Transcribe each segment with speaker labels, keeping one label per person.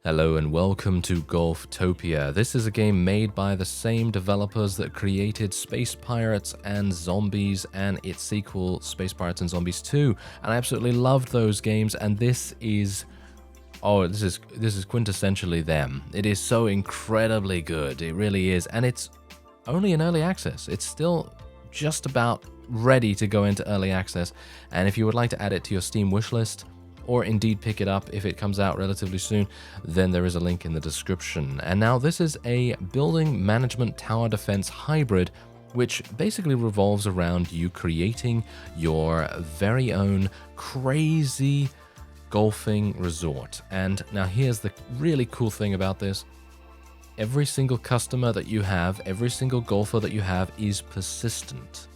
Speaker 1: Hello and welcome to GolfTopia. This is a game made by the same developers that created Space Pirates and Zombies and its sequel, Space Pirates and Zombies 2. And I absolutely loved those games, and this is quintessentially them. It is so incredibly good. It really is. And it's only in early access. It's still just about ready to go into early access. And if you would like to add it to your Steam wishlist, or indeed pick it up if it comes out relatively soon, then there is a link in the description. And now this is a building management tower defense hybrid, which basically revolves around you creating your very own crazy golfing resort. And now here's the really cool thing about this. Every single customer that you have, every single golfer that you have is persistent.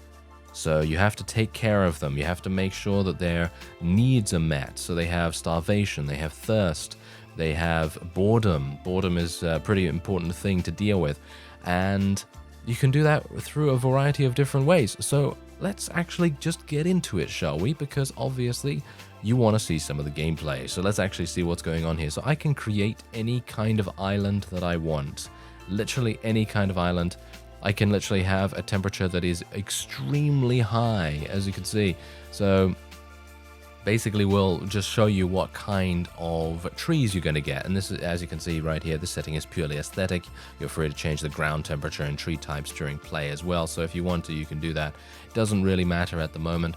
Speaker 1: So you have to take care of them. You have to make sure that their needs are met. So they have starvation, they have thirst, they have boredom. Boredom is a pretty important thing to deal with. And you can do that through a variety of different ways. So let's actually just get into it, shall we? Because obviously you want to see some of the gameplay. So let's actually see what's going on here. So I can create any kind of island that I want. Literally any kind of island. I can literally have a temperature that is extremely high, as you can see. So basically we'll just show you what kind of trees you're going to get. And this is, as you can see right here, this setting is purely aesthetic. You're free to change the ground temperature and tree types during play as well. So if you want to, you can do that. It doesn't really matter at the moment.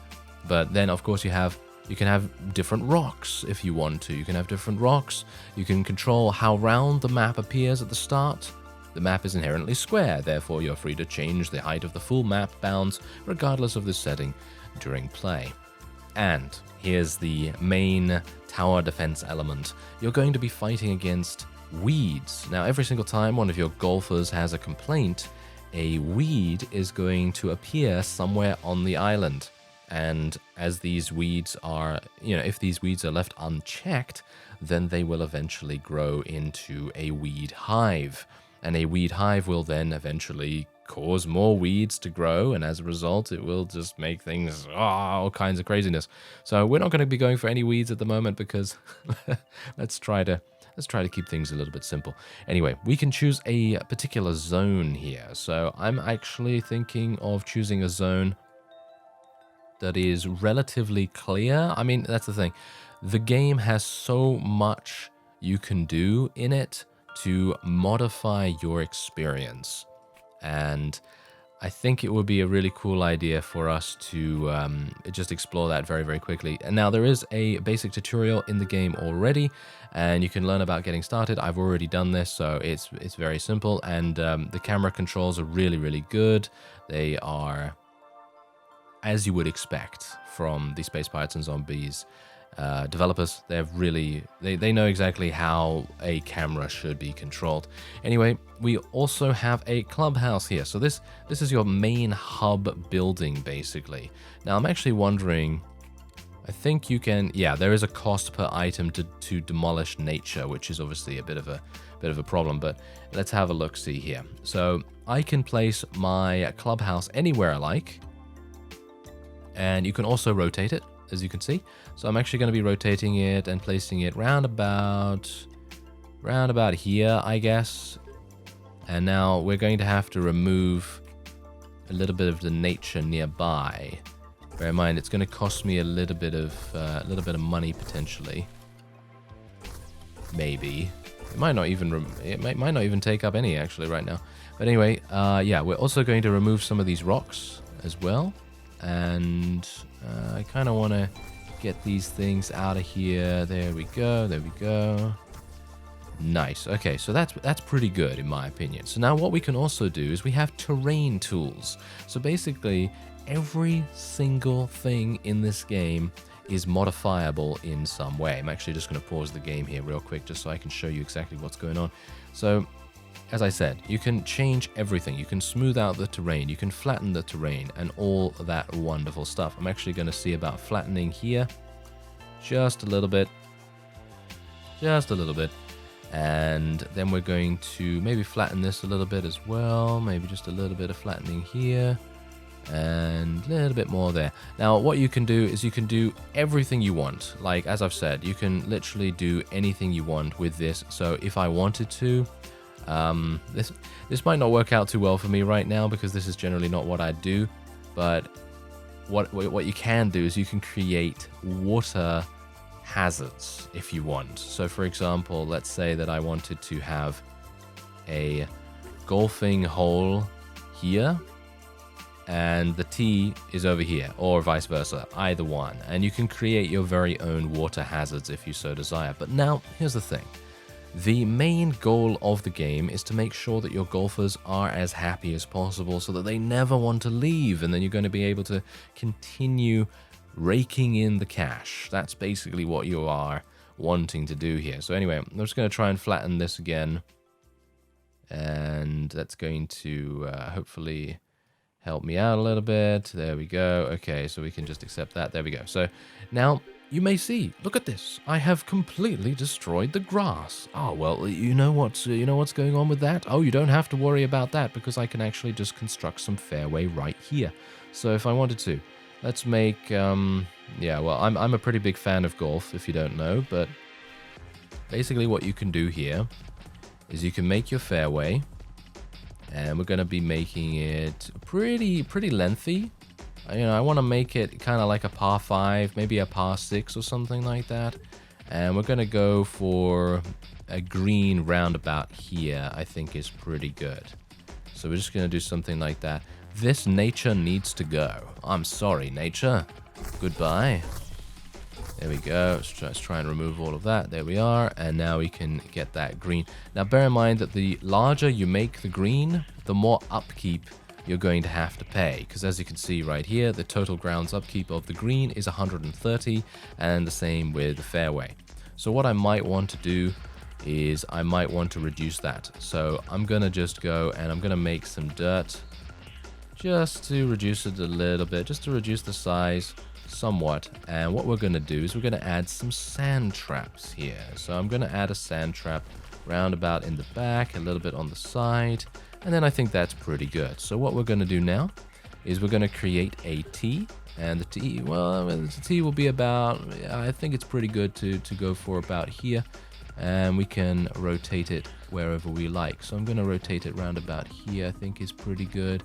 Speaker 1: But then, of course, you can have different rocks if you want to. You can have different rocks. You can control how round the map appears at the start. The map is inherently square, therefore you're free to change the height of the full map bounds regardless of the setting during play. And here's the main tower defense element. You're going to be fighting against weeds. Now, every single time one of your golfers has a complaint, a weed is going to appear somewhere on the island. And as these weeds are, if these weeds are left unchecked, then they will eventually grow into a weed hive. And a weed hive will then eventually cause more weeds to grow, and as a result, it will just make things all kinds of craziness. So we're not going to be going for any weeds at the moment because let's try to keep things a little bit simple. Anyway, we can choose a particular zone here. So I'm actually thinking of choosing a zone that is relatively clear. I mean, that's the thing. The game has so much you can do in it to modify your experience. And I think it would be a really cool idea for us to just explore that very, very quickly. And now there is a basic tutorial in the game already, and you can learn about getting started. I've already done this, so it's very simple. And the camera controls are really, really good. They are, as you would expect from the Space Pirates and Zombies developers. They know exactly how a camera should be controlled. Anyway, we also have a clubhouse here. So this is your main hub building, basically. Now I'm actually wondering, I think you can, there is a cost per item to demolish nature, which is obviously a bit of a problem, but let's have a look see here. So I can place my clubhouse anywhere I like, and you can also rotate it, as you can see. So I'm actually going to be rotating it and placing it round about here, I guess. And now we're going to have to remove a little bit of the nature nearby. Bear in mind, it's going to cost me a little bit of money potentially. Maybe it might not even take up any actually right now. But anyway, we're also going to remove some of these rocks as well. And I kind of want to get these things out of here. There we go. Nice. Okay, so that's pretty good in my opinion. So now what we can also do is we have terrain tools. So basically every single thing in this game is modifiable in some way. I'm actually just going to pause the game here real quick just so I can show you exactly what's going on. So as I said, you can change everything. You can smooth out the terrain, you can flatten the terrain, and all that wonderful stuff. I'm actually going to see about flattening here just a little bit. And then we're going to maybe flatten this a little bit as well. Maybe just a little bit of flattening here. And a little bit more there. Now, what you can do is you can do everything you want. Like, as I've said, you can literally do anything you want with this. So if I wanted to, this might not work out too well for me right now because this is generally not what I do. But what you can do is you can create water hazards if you want. So for example, let's say that I wanted to have a golfing hole here, and the tee is over here, or vice versa, either one. And you can create your very own water hazards if you so desire. But now, here's the thing. The main goal of the game is to make sure that your golfers are as happy as possible so that they never want to leave, and then you're going to be able to continue raking in the cash. That's basically what you are wanting to do here. So anyway, I'm just going to try and flatten this again. And that's going to hopefully help me out a little bit. There we go. Okay, so we can just accept that. There we go. So now you may see, look at this. I have completely destroyed the grass. Oh, well, you know what's going on with that? Oh, you don't have to worry about that because I can actually just construct some fairway right here. So if I wanted to, let's make, yeah, well, I'm a pretty big fan of golf, if you don't know, but basically what you can do here is you can make your fairway, and we're going to be making it pretty lengthy. You know, I want to make it kind of like a par 5, maybe a par 6 or something like that. And we're going to go for a green roundabout here, I think is pretty good. So we're just going to do something like that. This nature needs to go. I'm sorry, nature. Goodbye. There we go. Let's try and remove all of that. There we are. And now we can get that green. Now, bear in mind that the larger you make the green, the more upkeep you're going to have to pay. Because as you can see right here, the total grounds upkeep of the green is 130, and the same with the fairway. So what I might want to do is I might want to reduce that. So I'm going to just go and I'm going to make some dirt just to reduce it a little bit, just to reduce the size somewhat. And what we're going to do is we're going to add some sand traps here. So I'm going to add a sand trap roundabout in the back, a little bit on the side, and then I think that's pretty good. So what we're going to do now is we're going to create a tee, and the tee, well, the tee will be about, I think it's pretty good to go for about here, and we can rotate it wherever we like. So I'm going to rotate it roundabout here, I think is pretty good.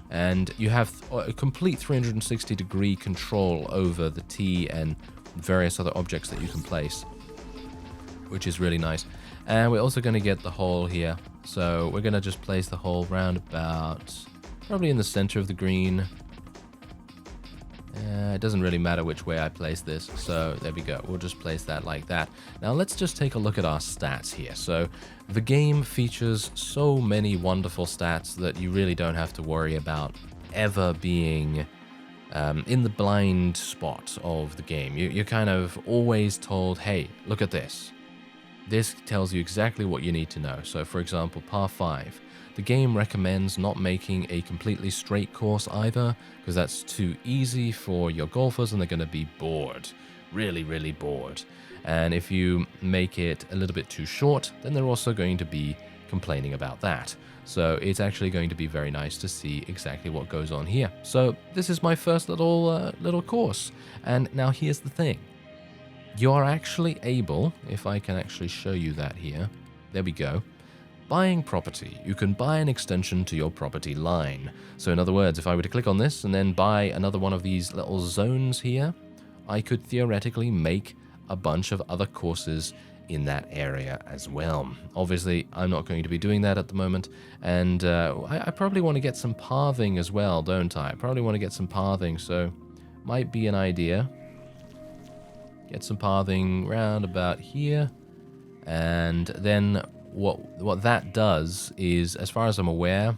Speaker 1: And you have a complete 360-degree control over the tee and various other objects that you can place, which is really nice. And we're also going to get the hole here. So we're going to just place the hole round about, probably in the center of the green. It doesn't really matter which way I place this. So there we go. We'll just place that like that. Now let's just take a look at our stats here. So the game features so many wonderful stats that you really don't have to worry about ever being in the blind spot of the game. You're kind of always told, hey, look at this. This tells you exactly what you need to know. So for example, par 5. The game recommends not making a completely straight course either, because that's too easy for your golfers and they're going to be bored. Really, really bored. And if you make it a little bit too short, then they're also going to be complaining about that. So it's actually going to be very nice to see exactly what goes on here. So this is my first little course. And now here's the thing. You are actually able, if I can actually show you that here, there we go, buying property. You can buy an extension to your property line. So in other words, if I were to click on this and then buy another one of these little zones here, I could theoretically make a bunch of other courses in that area as well. Obviously, I'm not going to be doing that at the moment, and I probably want to get some pathing as well, don't I? I probably want to get some pathing, so might be an idea. Get some pathing round about here, and then what that does is, as far as I'm aware,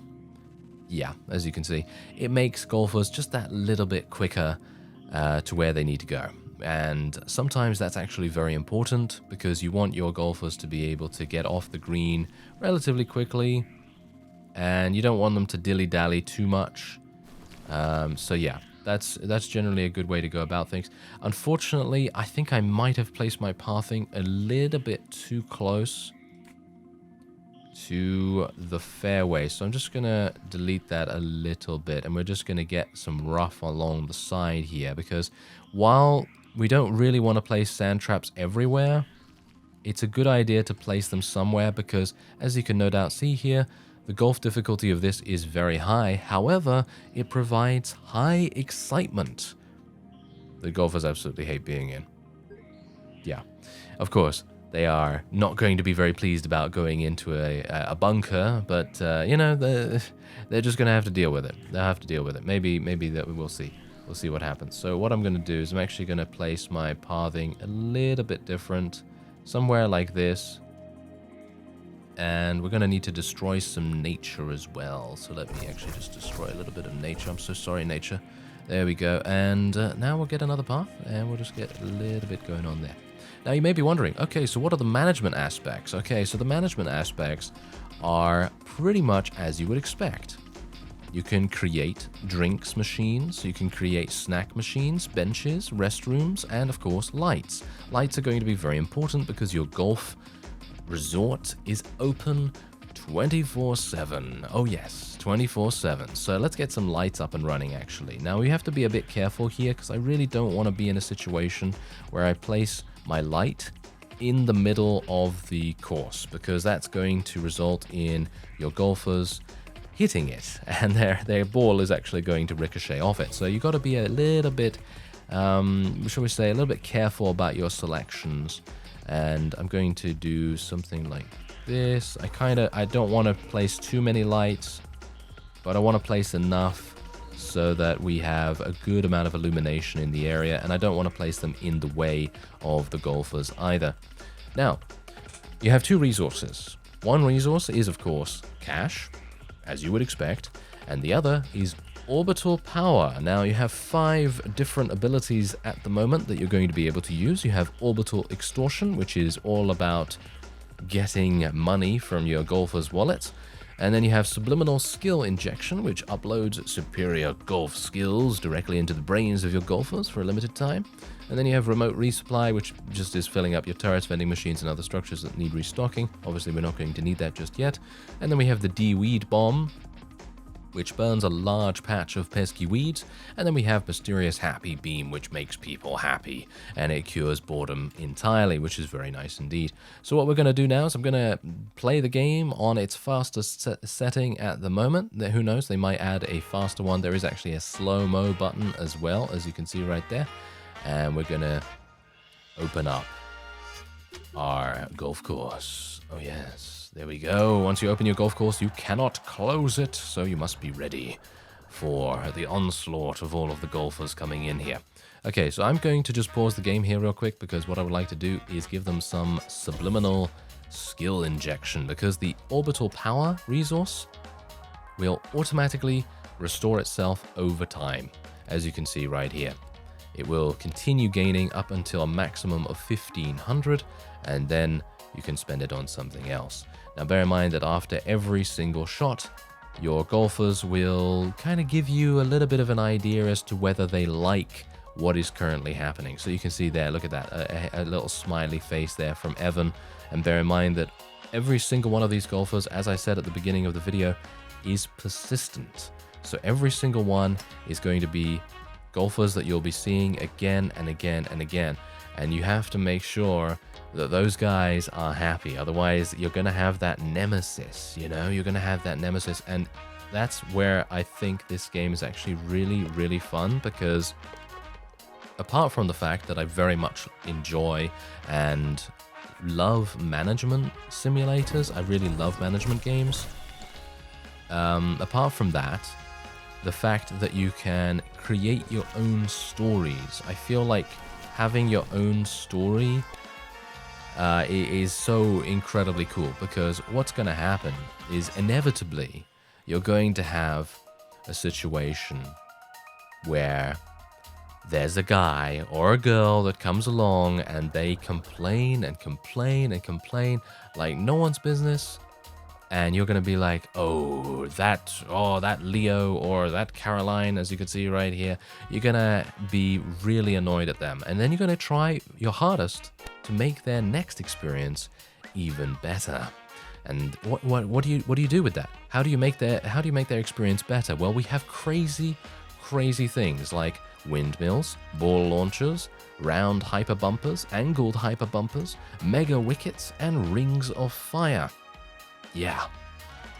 Speaker 1: yeah, as you can see, it makes golfers just that little bit quicker to where they need to go. And sometimes that's actually very important because you want your golfers to be able to get off the green relatively quickly, and you don't want them to dilly-dally too much. So yeah, that's generally a good way to go about things. Unfortunately, I think I might have placed my pathing a little bit too close to the fairway. So I'm just going to delete that a little bit, and we're just going to get some rough along the side here, because while we don't really want to place sand traps everywhere, it's a good idea to place them somewhere, because as you can no doubt see here, the golf difficulty of this is very high. However, it provides high excitement that golfers absolutely hate being in. Yeah, of course, they are not going to be very pleased about going into a bunker, but, you know, they're just going to have to deal with it. They'll have to deal with it. Maybe that we'll see. We'll see what happens. So what I'm going to do is I'm actually going to place my pathing a little bit different, somewhere like this. And we're going to need to destroy some nature as well. So let me actually just destroy a little bit of nature. I'm so sorry, nature. There we go. And now we'll get another path, and we'll just get a little bit going on there. Now, you may be wondering, okay, so what are the management aspects? Okay, so the management aspects are pretty much as you would expect. You can create drinks machines, you can create snack machines, benches, restrooms, and of course, lights. Lights are going to be very important because your golf resort is open 24/7. Oh yes, 24/7. So let's get some lights up and running actually. Now we have to be a bit careful here because I really don't want to be in a situation where I place my light in the middle of the course, because that's going to result in your golfers hitting it and their ball is actually going to ricochet off it. So you got to be a little bit, shall we say, a little bit careful about your selections. And I'm going to do something like this. I don't want to place too many lights, but I want to place enough so that we have a good amount of illumination in the area, and I don't want to place them in the way of the golfers either. Now, you have two resources. One resource is, of course, cash, as you would expect, and the other is orbital power. Now, you have 5 different abilities at the moment that you're going to be able to use. You have orbital extortion, which is all about getting money from your golfer's wallet. And then you have subliminal skill injection, which uploads superior golf skills directly into the brains of your golfers for a limited time. And then you have remote resupply, which just is filling up your turrets, vending machines, and other structures that need restocking. Obviously, we're not going to need that just yet. And then we have the de-weed bomb, which burns a large patch of pesky weeds, and then we have Mysterious Happy Beam, which makes people happy, and it cures boredom entirely, which is very nice indeed. So what we're going to do now is I'm going to play the game on its fastest setting at the moment. Who knows, they might add a faster one. There is actually a slow-mo button as well, as you can see right there, and we're going to open up our golf course. Oh yes. There we go. Once you open your golf course, you cannot close it, so you must be ready for the onslaught of all of the golfers coming in here. Okay, so I'm going to just pause the game here real quick, because what I would like to do is give them some subliminal skill injection, because the orbital power resource will automatically restore itself over time, as you can see right here. It will continue gaining up until a maximum of 1500, and then you can spend it on something else. Now bear in mind that after every single shot, your golfers will kind of give you a little bit of an idea as to whether they like what is currently happening. So you can see there, look at that, a little smiley face there from Evan. And bear in mind that every single one of these golfers, as I said at the beginning of the video, is persistent. So every single one is going to be golfers that you'll be seeing again and again and again. And you have to make sure that those guys are happy. Otherwise, you're going to have that nemesis, you know? You're going to have that nemesis. And that's where I think this game is actually really, really fun, because apart from the fact that I very much enjoy and love management simulators, I really love management games. Apart from that, the fact that you can create your own stories, I feel like having your own story is so incredibly cool, because what's going to happen is inevitably you're going to have a situation where there's a guy or a girl that comes along and they complain and complain and complain like no one's business. And you're going to be like, oh, that Leo or that Caroline, as you can see right here, you're going to be really annoyed at them. And then you're going to try your hardest to make their next experience even better. And what do you do with that? How do you make their experience better? Well, we have crazy things like windmills, ball launchers, round hyper bumpers, angled hyper bumpers, mega wickets, and rings of fire. Yeah,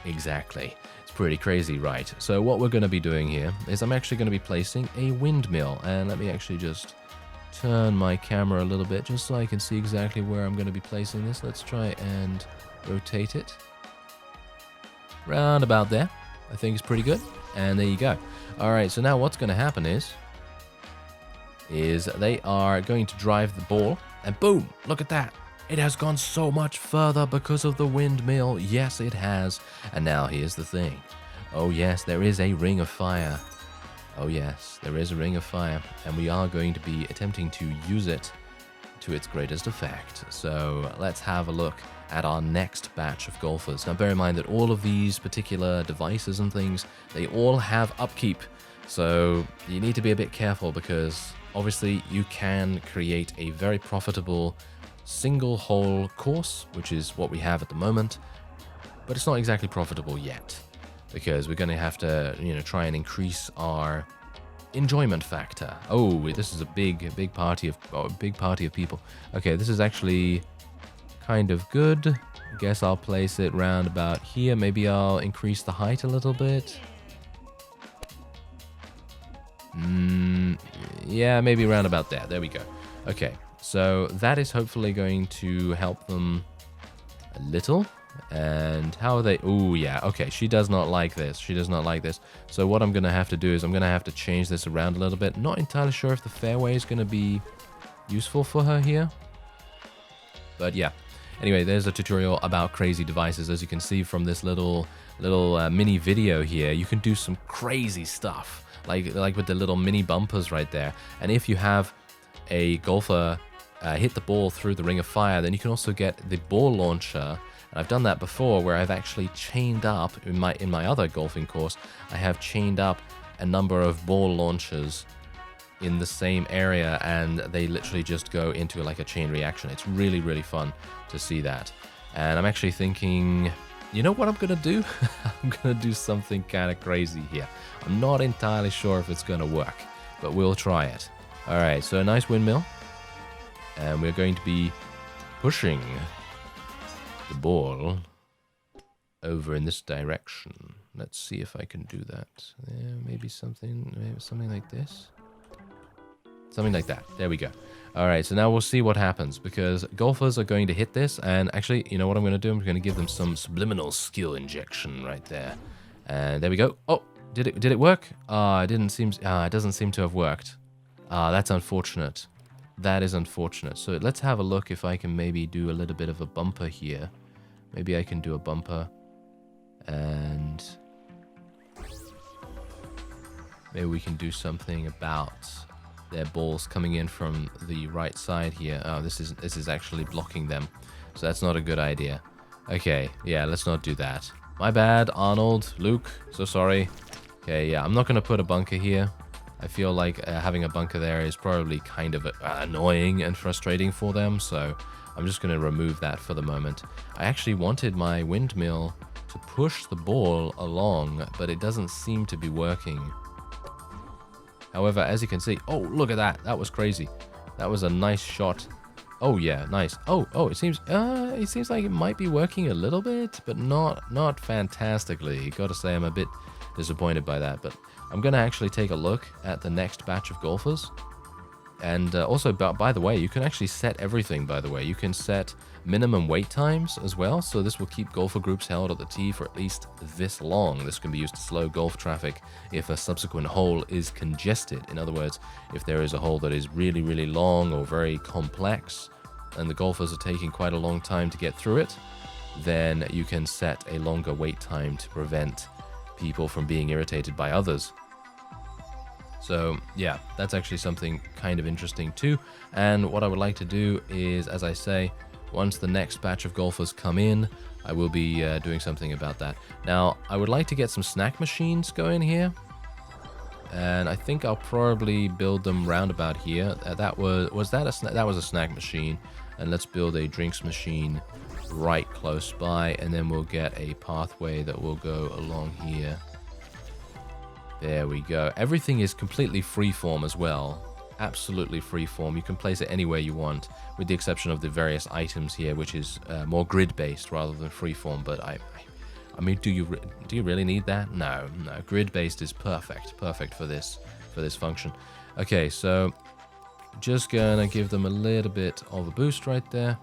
Speaker 1: exactly. It's pretty crazy, right? So what we're going to be doing here is I'm actually going to be placing a windmill, and let me actually just turn my camera a little bit just so I can see exactly where I'm going to be placing this. Let's try and rotate it round about there. I think it's pretty good. And there you go. All right, so now what's going to happen is they are going to drive the ball, and boom, look at that. It has gone so much further because of the windmill. Yes, it has. And now here's the thing. Oh yes, there is a ring of fire. Oh yes, there is a ring of fire, and we are going to be attempting to use it to its greatest effect. So let's have a look at our next batch of golfers. Now bear in mind that all of these particular devices and things, they all have upkeep. So you need to be a bit careful, because obviously you can create a very profitable single hole course, which is what we have at the moment, but it's not exactly profitable yet, because we're going to have to, try and increase our enjoyment factor. Oh, this is a big party of people. Okay, this is actually kind of good. I guess I'll place it round about here. Maybe I'll increase the height a little bit. Yeah, maybe around about there. There we go. Okay, so that is hopefully going to help them a little. And how are they? Oh, yeah. Okay, she does not like this. She does not like this. So what I'm going to have to do is I'm going to have to change this around a little bit. Not entirely sure if the fairway is going to be useful for her here. But yeah. Anyway, there's a tutorial about crazy devices. As you can see from this little mini video here, you can do some crazy stuff. Like with the little mini bumpers right there. And if you have a golfer hit the ball through the ring of fire, then you can also get the ball launcher. And I've done that before, where I've actually chained up in my other golfing course. I have chained up a number of ball launchers in the same area, and they literally just go into like a chain reaction. It's really fun to see that. And I'm actually thinking, you know what I'm gonna do? I'm gonna do something kind of crazy here. I'm not entirely sure if it's gonna work, but we'll try it. All right, so a nice windmill, and we're going to be pushing the ball over in this direction. Let's see if I can do that. Yeah, maybe something like this. Something like that. There we go. All right, so now we'll see what happens, because golfers are going to hit this, and actually, you know what I'm going to do? I'm going to give them some subliminal skill injection right there. And there we go. Oh, did it work? It doesn't seem to have worked. That's unfortunate. That is unfortunate. So let's have a look if I can maybe do a little bit of a bumper here. Maybe I can do a bumper, and maybe we can do something about their balls coming in from the right side here. Oh, this is actually blocking them, so that's not a good idea. Okay, yeah, let's not do that. My bad, Arnold, Luke, so sorry. Okay, yeah, I'm not gonna put a bunker here. I feel like having a bunker there is probably kind of annoying and frustrating for them, so I'm just gonna remove that for the moment. I actually wanted my windmill to push the ball along, but it doesn't seem to be working. However, as you can see, oh, look at that. That was crazy. That was a nice shot. Oh, yeah, nice. Oh, it seems like it might be working a little bit, but not fantastically. Gotta say, I'm a bit disappointed by that, but I'm gonna actually take a look at the next batch of golfers. And also, by the way, you can actually set everything, by the way. You can set minimum wait times as well, so this will keep golfer groups held at the tee for at least this long. This can be used to slow golf traffic if a subsequent hole is congested. In other words, if there is a hole that is really long or very complex, and the golfers are taking quite a long time to get through it, then you can set a longer wait time to prevent people from being irritated by others. So yeah, that's actually something kind of interesting too. And what I would like to do is, as I say, once the next batch of golfers come in, I will be doing something about that. Now, I would like to get some snack machines going here, and I think I'll probably build them round about here. That was a snack machine, and let's build a drinks machine right close by, and then we'll get a pathway that will go along here. There we go. Everything is completely freeform as well. Absolutely freeform. You can place it anywhere you want, with the exception of the various items here, which is more grid-based rather than freeform. But I mean, do you really need that? No. Grid-based is perfect for this function. Okay, so just gonna give them a little bit of a boost right there,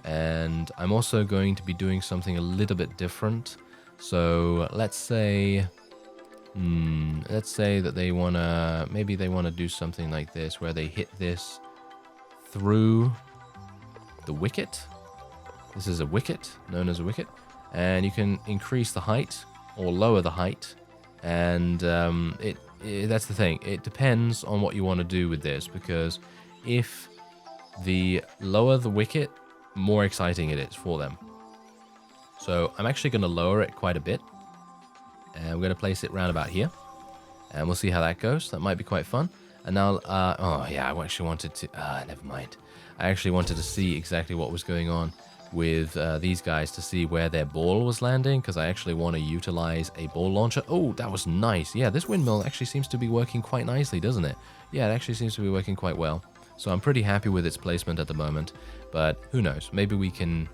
Speaker 1: and I'm also going to be doing something a little bit different. So let's say that maybe they wanna do something like this, where they hit this through the wicket. This is a wicket, known as a wicket, and you can increase the height or lower the height, and that's the thing. It depends on what you want to do with this, because if the lower the wicket, more exciting it is for them. So I'm actually going to lower it quite a bit, and we're going to place it round about here, and we'll see how that goes. That might be quite fun. And now, oh yeah, I actually wanted to, never mind. I actually wanted to see exactly what was going on with these guys, to see where their ball was landing, because I actually want to utilize a ball launcher. Oh, that was nice. Yeah, this windmill actually seems to be working quite nicely, doesn't it? Yeah, it actually seems to be working quite well. So I'm pretty happy with its placement at the moment, but who knows? Maybe we can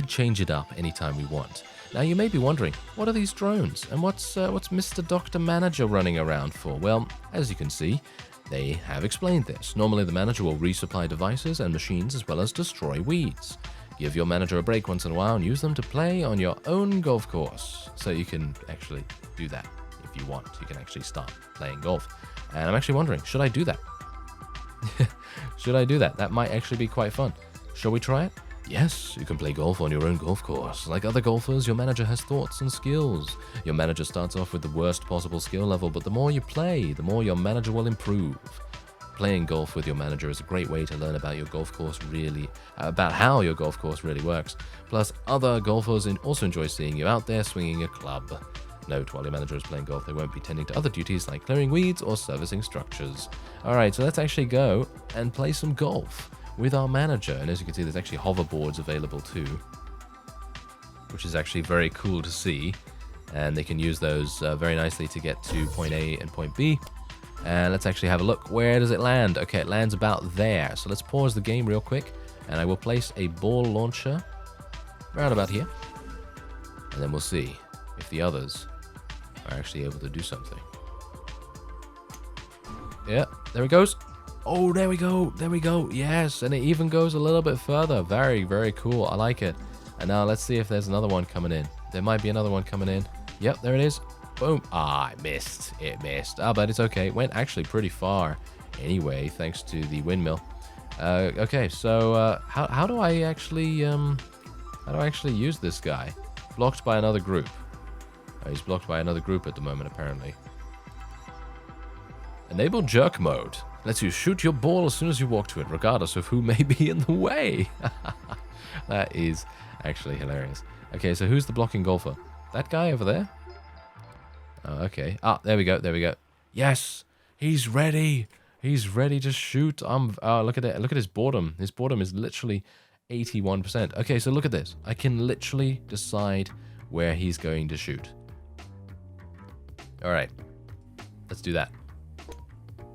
Speaker 1: change it up anytime we want. Now you may be wondering, what are these drones, and what's Mr. Dr. Manager running around for? Well, as you can see, they have explained this. Normally the manager will resupply devices and machines, as well as destroy weeds. Give your manager a break once in a while and use them to play on your own golf course. So you can actually do that if you want. You can actually start playing golf. And I'm actually wondering, should I do that? Should I do that? That might actually be quite fun. Shall we try it? Yes, you can play golf on your own golf course. Like other golfers, your manager has thoughts and skills. Your manager starts off with the worst possible skill level, but the more you play, the more your manager will improve. Playing golf with your manager is a great way to learn about your golf course about how your golf course really works. Plus, other golfers also enjoy seeing you out there swinging a club. Note, while your manager is playing golf, they won't be tending to other duties like clearing weeds or servicing structures. Alright, so let's actually go and play some golf with our manager. And as you can see, there's actually hoverboards available too, which is actually very cool to see. And they can use those very nicely to get to point A and point B. And let's actually have a look. Where does it land? Okay, it lands about there. So let's pause the game real quick, and I will place a ball launcher right about here. And then we'll see if the others are actually able to do something. Yeah, there it goes. Oh, there we go. There we go. Yes, and it even goes a little bit further. Very, very cool. I like it. And now let's see if there's another one coming in. There might be another one coming in. Yep, there it is. Boom. Ah, it missed. It missed. Ah, but it's okay. It went actually pretty far anyway, thanks to the windmill. Okay, so how do I actually use this guy? Blocked by another group. Oh, he's blocked by another group at the moment, apparently. Enable jerk mode. Lets you shoot your ball as soon as you walk to it, regardless of who may be in the way. That is actually hilarious. Okay, so who's the blocking golfer? That guy over there? Oh, okay. Ah, there we go. There we go. Yes, he's ready. He's ready to shoot. Look at it. Look at his boredom. His boredom is literally 81%. Okay, so look at this. I can literally decide where he's going to shoot. All right, let's do that.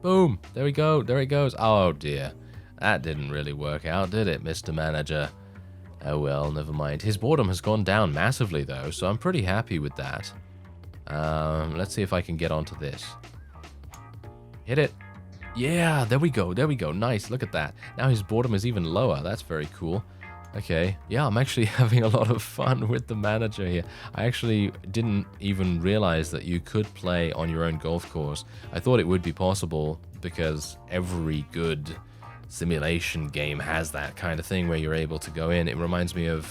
Speaker 1: Boom. There we go. There he goes. Oh dear, that didn't really work out, did it, Mr. Manager? Oh well, never mind. His boredom has gone down massively though, so I'm pretty happy with that. Let's see if I can get onto this. Hit it. Yeah, there we go. There we go. Nice. Look at that. Now his boredom is even lower. That's very cool. Okay. Yeah, I'm actually having a lot of fun with the manager here. I actually didn't even realize that you could play on your own golf course. I thought it would be possible because every good simulation game has that kind of thing where you're able to go in. It reminds me of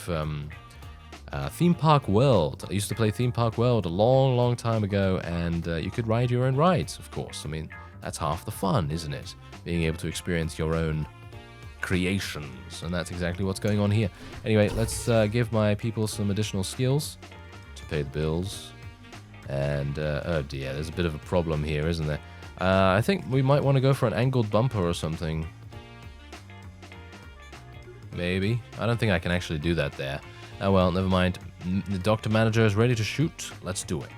Speaker 1: Theme Park World. I used to play Theme Park World a long, long time ago, and you could ride your own rides, of course. I mean, that's half the fun, isn't it? Being able to experience your own creations, and that's exactly what's going on here. Anyway, let's give my people some additional skills to pay the bills. And, oh dear, there's a bit of a problem here, isn't there? I think we might want to go for an angled bumper or something. maybe. I don't think I can actually do that there. Oh well, never mind. The Doctor Manager is ready to shoot. Let's do it.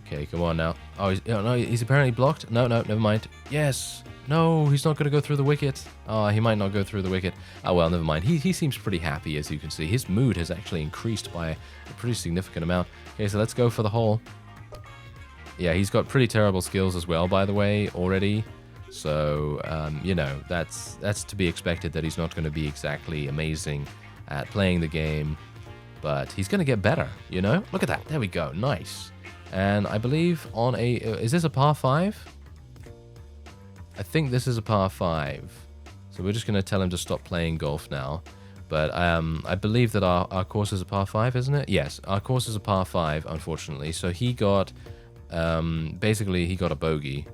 Speaker 1: Okay, come on now. Oh, no, he's apparently blocked. No, never mind. Yes. No, he's not going to go through the wicket. Oh, he might not go through the wicket. Oh, well, never mind. He seems pretty happy, as you can see. His mood has actually increased by a pretty significant amount. Okay, so let's go for the hole. Yeah, he's got pretty terrible skills as well, by the way, already. So, you know, that's to be expected that he's not going to be exactly amazing at playing the game. But he's going to get better, you know? Look at that. There we go. Nice. And I believe on a... is this a par 5? I think this is a par 5. So we're just going to tell him to stop playing golf now. But I believe that our course is a par 5, isn't it? Yes, our course is a par 5, unfortunately. So he got... basically, he got a bogey,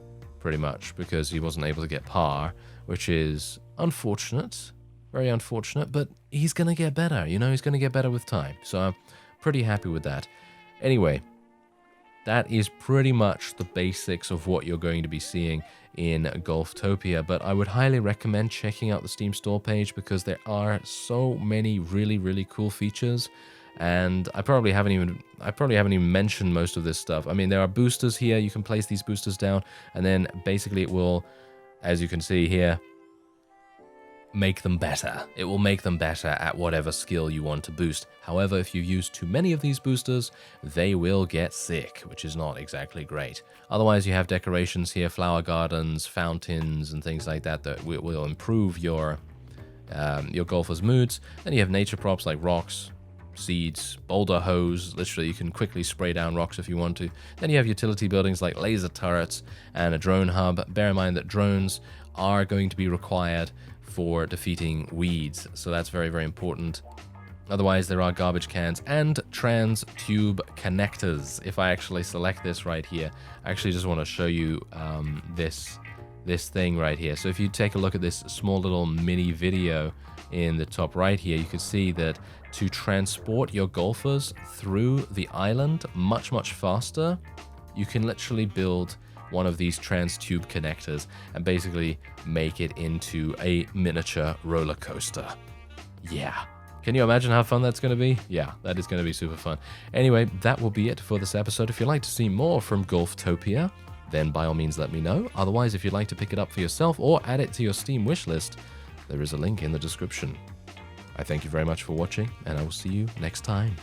Speaker 1: pretty much, because he wasn't able to get par, which is unfortunate. Very unfortunate, but he's going to get better, you know? He's going to get better with time. So I'm pretty happy with that. Anyway... that is pretty much the basics of what you're going to be seeing in GolfTopia, but I would highly recommend checking out the Steam store page because there are so many really, really cool features, and I probably haven't even mentioned most of this stuff. I mean, there are boosters here. You can place these boosters down, and then basically it will, as you can see here, make them better. It will make them better at whatever skill you want to boost. However, if you use too many of these boosters, they will get sick, which is not exactly great. Otherwise, you have decorations here, flower gardens, fountains, and things like that that will improve your golfer's moods. Then you have nature props like rocks, seeds, boulder hose. Literally, you can quickly spray down rocks if you want to. Then you have utility buildings like laser turrets and a drone hub. Bear in mind that drones are going to be required for defeating weeds, so that's very, very important. Otherwise, there are garbage cans and trans tube connectors. If I actually select this right here, I actually just want to show you this thing right here. So if you take a look at this small little mini video in the top right here, you can see that to transport your golfers through the island much, much faster, you can literally build one of these trans tube connectors and basically make it into a miniature roller coaster. Yeah. Can you imagine how fun that's going to be? Yeah, that is going to be super fun. Anyway, that will be it for this episode. If you'd like to see more from GolfTopia, then by all means let me know. Otherwise, if you'd like to pick it up for yourself or add it to your Steam wishlist, there is a link in the description. I thank you very much for watching, and I will see you next time.